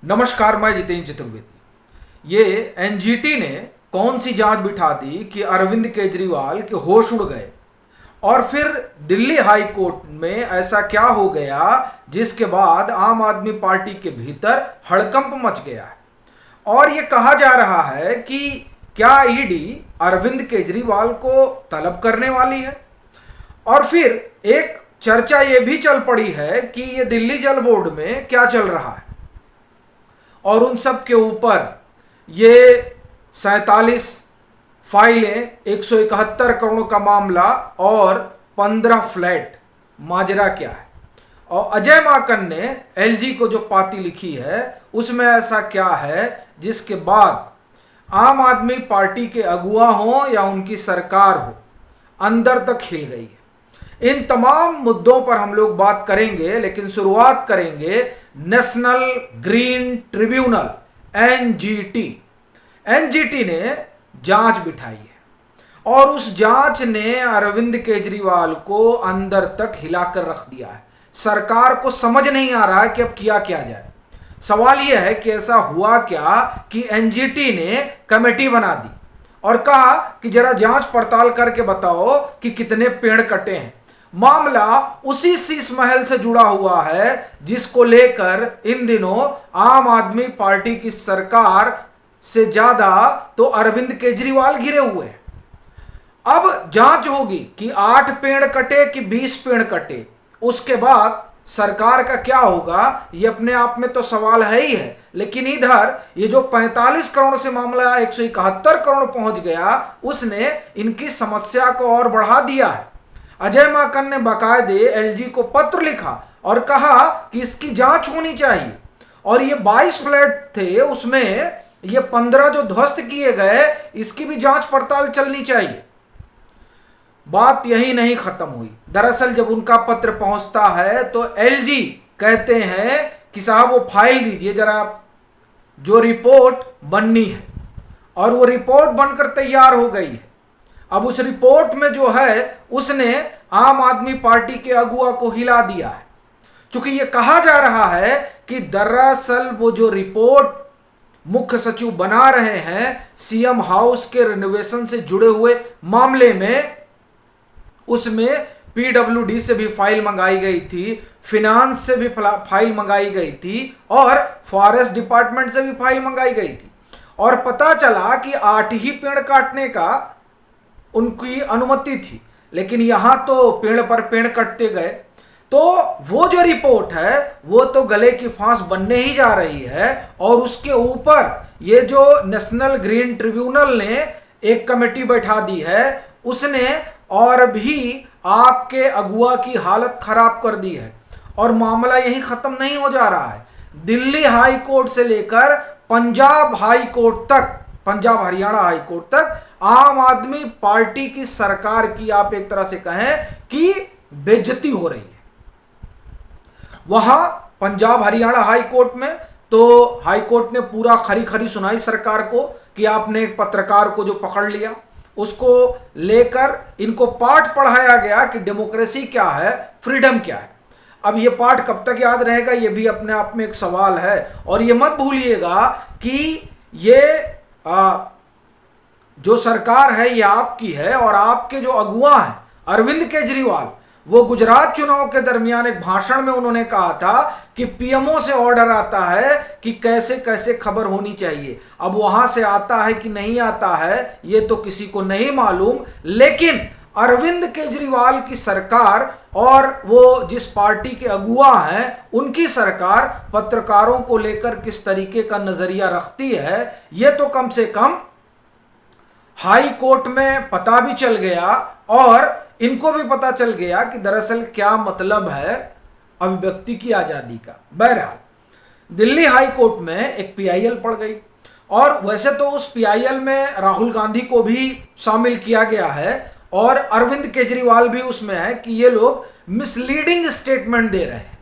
नमस्कार, मैं जितेंद्र चतुर्वेदी। ये एनजीटी ने कौन सी जांच बिठा दी कि अरविंद केजरीवाल के होश उड़ गए और फिर दिल्ली हाई कोर्ट में ऐसा क्या हो गया जिसके बाद आम आदमी पार्टी के भीतर हड़कंप मच गया है। और ये कहा जा रहा है कि क्या ईडी अरविंद केजरीवाल को तलब करने वाली है। और फिर एक चर्चा ये भी चल पड़ी है कि ये दिल्ली जल बोर्ड में क्या चल रहा है और उन सब के ऊपर ये 47 फाइलें, 171 करोड़ का मामला और 15 फ्लैट, माजरा क्या है। और अजय माकन ने एलजी को जो पाती लिखी है उसमें ऐसा क्या है जिसके बाद आम आदमी पार्टी के अगुआ हो या उनकी सरकार हो, अंदर तक हिल गई है। इन तमाम मुद्दों पर हम लोग बात करेंगे, लेकिन शुरुआत करेंगे नेशनल ग्रीन ट्रिब्यूनल एनजीटी ने जांच बिठाई है और उस जांच ने अरविंद केजरीवाल को अंदर तक हिलाकर रख दिया है। सरकार को समझ नहीं आ रहा है कि अब किया क्या जाए। सवाल यह है कि ऐसा हुआ क्या कि एनजीटी ने कमेटी बना दी और कहा कि जरा जांच पड़ताल करके बताओ कि कितने पेड़ कटे हैं। मामला उसी शीश महल से जुड़ा हुआ है जिसको लेकर इन दिनों आम आदमी पार्टी की सरकार से ज्यादा तो अरविंद केजरीवाल घिरे हुए हैं। अब जांच होगी कि 8 पेड़ कटे कि 20 पेड़ कटे, उसके बाद सरकार का क्या होगा ये अपने आप में तो सवाल है ही है। लेकिन इधर ये जो 45 करोड़ से मामला 171 करोड़ पहुंच गया, उसने इनकी समस्या को और बढ़ा दिया है। अजय माकन ने बाकायदे एलजी को पत्र लिखा और कहा कि इसकी जांच होनी चाहिए। और ये 22 फ्लैट थे, उसमें ये 15 जो ध्वस्त किए गए, इसकी भी जांच पड़ताल चलनी चाहिए। बात यही नहीं खत्म हुई। दरअसल जब उनका पत्र पहुंचता है तो एलजी कहते हैं कि साहब वो फाइल दीजिए जरा, जो रिपोर्ट बननी है। और वो रिपोर्ट बनकर तैयार हो गई है। अब उस रिपोर्ट में जो है उसने आम आदमी पार्टी के अगुआ को हिला दिया है। चूंकि ये कहा जा रहा है कि दरअसल वो जो रिपोर्ट मुख्य सचिव बना रहे हैं सीएम हाउस के रिनोवेशन से जुड़े हुए मामले में, उसमें पीडब्ल्यूडी से भी फाइल मंगाई गई थी, फिनांस से भी फाइल मंगाई गई थी और फॉरेस्ट डिपार्टमेंट से भी फाइल मंगाई गई थी। और पता चला कि 8 ही पेड़ काटने का उनकी अनुमति थी, लेकिन यहां तो पेड़ पर पेड़ कटते गए। तो वो जो रिपोर्ट है वो तो गले की फांस बनने ही जा रही है। और उसके ऊपर ये जो नेशनल ग्रीन ट्रिब्यूनल ने एक कमेटी बैठा दी है, उसने और भी आपके अगुआ की हालत खराब कर दी है। और मामला यही खत्म नहीं हो जा रहा है। दिल्ली हाई कोर्ट से लेकर पंजाब हाई कोर्ट तक, पंजाब हरियाणा हाई कोर्ट तक आम आदमी पार्टी की सरकार की आप एक तरह से कहें कि बेइज्जती हो रही है। वहां पंजाब हरियाणा हाई कोर्ट में तो हाई कोर्ट ने पूरा खरी खरी सुनाई सरकार को कि आपने एक पत्रकार को जो पकड़ लिया, उसको लेकर इनको पाठ पढ़ाया गया कि डेमोक्रेसी क्या है, फ्रीडम क्या है। अब ये पाठ कब तक याद रहेगा ये भी अपने आप में एक सवाल है। और ये मत भूलिएगा कि ये जो सरकार है ये आपकी है और आपके जो अगुआ हैं अरविंद केजरीवाल, वो गुजरात चुनाव के दरमियान एक भाषण में उन्होंने कहा था कि पीएमओ से ऑर्डर आता है कि कैसे कैसे खबर होनी चाहिए। अब वहां से आता है कि नहीं आता है ये तो किसी को नहीं मालूम, लेकिन अरविंद केजरीवाल की सरकार और वो जिस पार्टी के अगुआ हैं उनकी सरकार पत्रकारों को लेकर किस तरीके का नजरिया रखती है ये तो कम से कम हाई कोर्ट में पता भी चल गया और इनको भी पता चल गया कि दरअसल क्या मतलब है अभिव्यक्ति की आजादी का। बहरहाल दिल्ली हाई कोर्ट में एक पीआईएल पड़ गई और वैसे तो उस पीआईएल में राहुल गांधी को भी शामिल किया गया है और अरविंद केजरीवाल भी उसमें है कि ये लोग मिसलीडिंग स्टेटमेंट दे रहे हैं।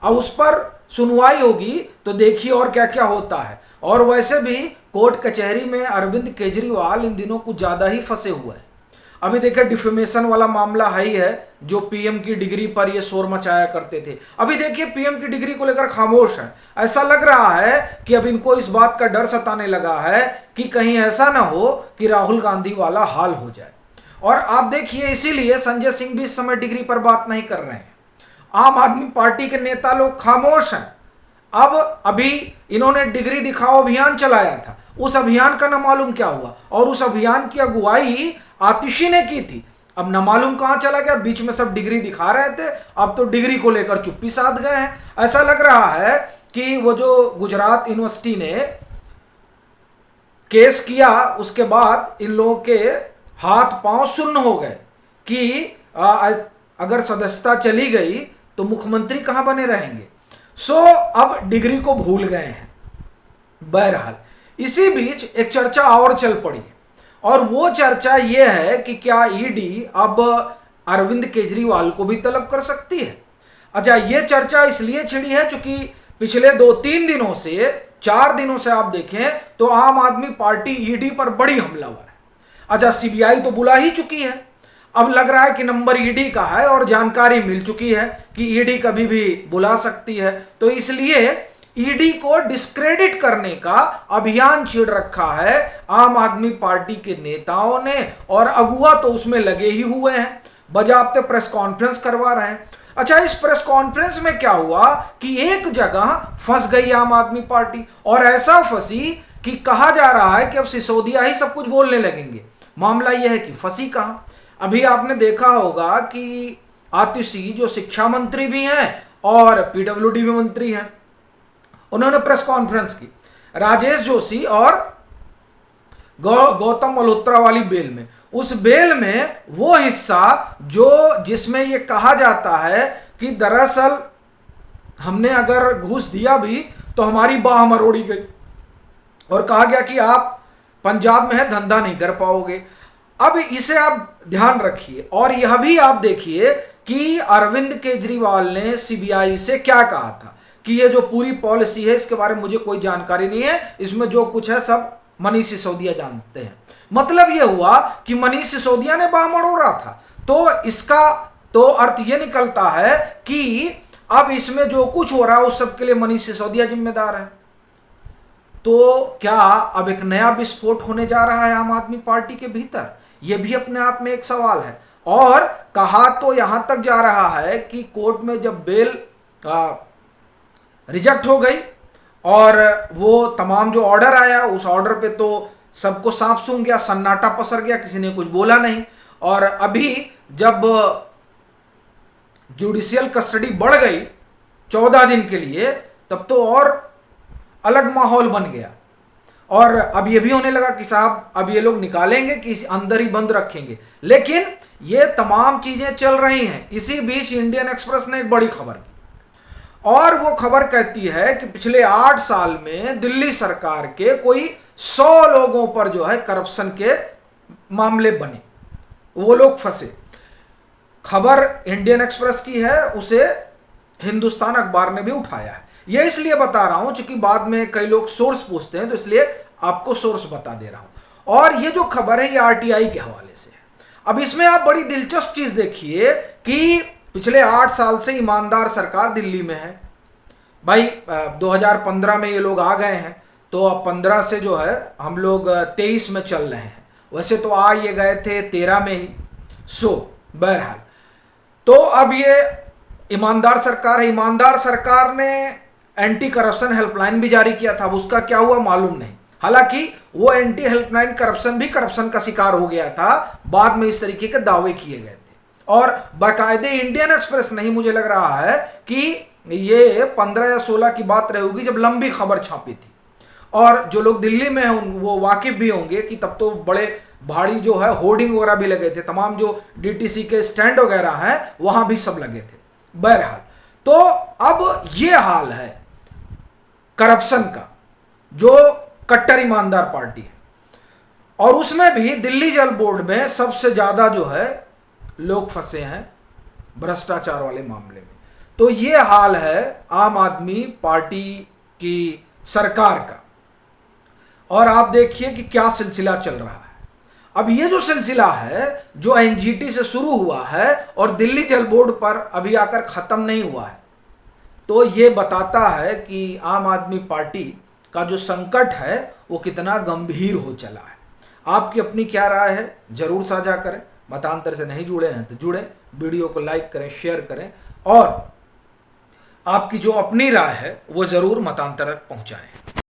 अब उस पर सुनवाई होगी तो देखिए और क्या क्या होता है। और वैसे भी कोर्ट कचहरी में अरविंद केजरीवाल इन दिनों कुछ ज़्यादा ही फंसे हुए हैं। अभी देखिए डिफेमेशन वाला मामला है ही है, जो पीएम की डिग्री पर ये शोर मचाया करते थे। अभी देखिए पीएम की डिग्री को लेकर खामोश है। ऐसा लग रहा है कि अब इनको इस बात का डर सताने लगा है कि कहीं ऐसा ना हो कि राहुल गांधी वाला हाल हो जाए। और आप देखिए इसीलिए संजय सिंह भी इस समय डिग्री पर बात नहीं कर रहे हैं। आम आदमी पार्टी के नेता लोग खामोश हैं। अब अभी इन्होंने डिग्री दिखाओ अभियान चलाया था, उस अभियान का न मालूम क्या हुआ, और उस अभियान की अगुवाई आतिशी ने की थी। अब न मालूम कहां चला गया, बीच में सब डिग्री दिखा रहे थे, अब तो डिग्री को लेकर चुप्पी साध गए हैं। ऐसा लग रहा है कि वो जो गुजरात यूनिवर्सिटी ने केस किया उसके बाद इन लोगों के हाथ पांव सुन्न हो गए कि अगर सदस्यता चली गई तो मुख्यमंत्री कहां बने रहेंगे। अब डिग्री को भूल गए हैं। बहरहाल इसी बीच एक चर्चा और चल पड़ी, और वो चर्चा ये है कि क्या ईडी अब अरविंद केजरीवाल को भी तलब कर सकती है। अच्छा, ये चर्चा इसलिए छिड़ी है क्योंकि पिछले 2-3 दिनों से 4 दिनों से आप देखें तो आम आदमी पार्टी ईडी पर बड़ी हमलावर है। अच्छा, सीबीआई तो बुला ही चुकी है, अब लग रहा है कि नंबर ईडी का है और जानकारी मिल चुकी है कि ईडी कभी भी बुला सकती है। तो इसलिए ईडी को डिस्क्रेडिट करने का अभियान छिड़ रखा है आम आदमी पार्टी के नेताओं ने, और अगुआ तो उसमें लगे ही हुए हैं, बजाबते प्रेस कॉन्फ्रेंस करवा रहे हैं। अच्छा, इस प्रेस कॉन्फ्रेंस में क्या हुआ कि एक जगह फंस गई आम आदमी पार्टी, और ऐसा फंसी कि कहा जा रहा है कि अब सिसोदिया ही सब कुछ बोलने लगेंगे। मामला यह है कि फंसी कहां। अभी आपने देखा होगा कि आतिशी जो शिक्षा मंत्री भी हैं और पीडब्ल्यूडी भी मंत्री हैं, उन्होंने प्रेस कॉन्फ्रेंस की राजेश जोशी और गौतम मल्होत्रा वाली बेल में। उस बेल में वो हिस्सा जिसमें ये कहा जाता है कि दरअसल हमने अगर घूस दिया भी तो हमारी बाह मरोड़ी गई, और कहा गया कि आप पंजाब में है धंधा नहीं कर पाओगे। अब इसे आप ध्यान रखिए, और यह भी आप देखिए कि अरविंद केजरीवाल ने सीबीआई से क्या कहा था कि ये जो पूरी पॉलिसी है इसके बारे में मुझे कोई जानकारी नहीं है, इसमें जो कुछ है सब मनीष सिसोदिया जानते हैं। मतलब ये हुआ कि मनीष सिसोदिया ने बाह मरोड़ा था। तो इसका तो अर्थ ये निकलता है कि अब इसमें जो कुछ हो रहा है उस सब के लिए मनीष सिसोदिया जिम्मेदार है। तो क्या अब एक नया विस्फोट होने जा रहा है आम आदमी पार्टी के भीतर? यह भी अपने आप में एक सवाल है। और कहा तो यहां तक जा रहा है कि कोर्ट में जब बेल रिजेक्ट हो गई और वो तमाम जो ऑर्डर आया उस ऑर्डर पे तो सबको सांप सूंघ गया, सन्नाटा पसर गया, किसी ने कुछ बोला नहीं। और अभी जब जुडिशियल कस्टडी बढ़ गई 14 दिन के लिए, तब तो और अलग माहौल बन गया। और अब ये भी होने लगा कि साहब अब ये लोग निकालेंगे कि अंदर ही बंद रखेंगे। लेकिन ये तमाम चीजें चल रही हैं। इसी बीच इंडियन एक्सप्रेस ने एक बड़ी खबर की, और वो खबर कहती है कि पिछले 8 साल में दिल्ली सरकार के कोई 100 लोगों पर जो है करप्शन के मामले बने, वो लोग फंसे। खबर इंडियन एक्सप्रेस की है, उसे हिंदुस्तान अखबार ने भी उठाया है। ये इसलिए बता रहा हूं क्योंकि बाद में कई लोग सोर्स पूछते हैं, तो इसलिए आपको सोर्स बता दे रहा हूं। और ये जो खबर है ये आरटीआई के हवाले से है। अब इसमें आप बड़ी दिलचस्प चीज देखिए कि पिछले 8 साल से ईमानदार सरकार दिल्ली में है। भाई 2015 में ये लोग आ गए हैं, तो अब 15 से जो है हम लोग 23 में चल रहे हैं। वैसे तो आ ये गए थे 13 में ही। बहरहाल तो अब ये ईमानदार सरकार है। ईमानदार सरकार ने एंटी करप्शन हेल्पलाइन भी जारी किया था। अब उसका क्या हुआ मालूम नहीं। हालांकि वो एंटी हेल्पलाइन करप्शन भी करप्शन का शिकार हो गया था, बाद में इस तरीके के दावे किए गए थे। और बाकायदे इंडियन एक्सप्रेस नहीं, मुझे लग रहा है कि ये 15 या 16 की बात रही होगी जब लंबी खबर छापी थी। और जो लोग दिल्ली में हैं वो वाकिफ भी होंगे कि तब तो बड़े भारी जो है होर्डिंग वगैरह भी लगे थे, तमाम जो डीटीसी के स्टैंड वगैरह हैं वहां भी सब लगे थे। बहरहाल तो अब ये हाल है करप्शन का, जो कट्टर ईमानदार पार्टी है, और उसमें भी दिल्ली जल बोर्ड में सबसे ज्यादा जो है लोग फंसे हैं भ्रष्टाचार वाले मामले में। तो ये हाल है आम आदमी पार्टी की सरकार का। और आप देखिए कि क्या सिलसिला चल रहा है। अब ये जो सिलसिला है जो एनजीटी से शुरू हुआ है और दिल्ली जल बोर्ड पर अभी आकर ख़त्म नहीं हुआ है, तो ये बताता है कि आम आदमी पार्टी का जो संकट है वो कितना गंभीर हो चला है। आपकी अपनी क्या राय है ज़रूर साझा करें। मतांतर से नहीं जुड़े हैं तो जुड़ें, वीडियो को लाइक करें, शेयर करें और आपकी जो अपनी राय है वो ज़रूर मतांतर तक पहुँचाएँ।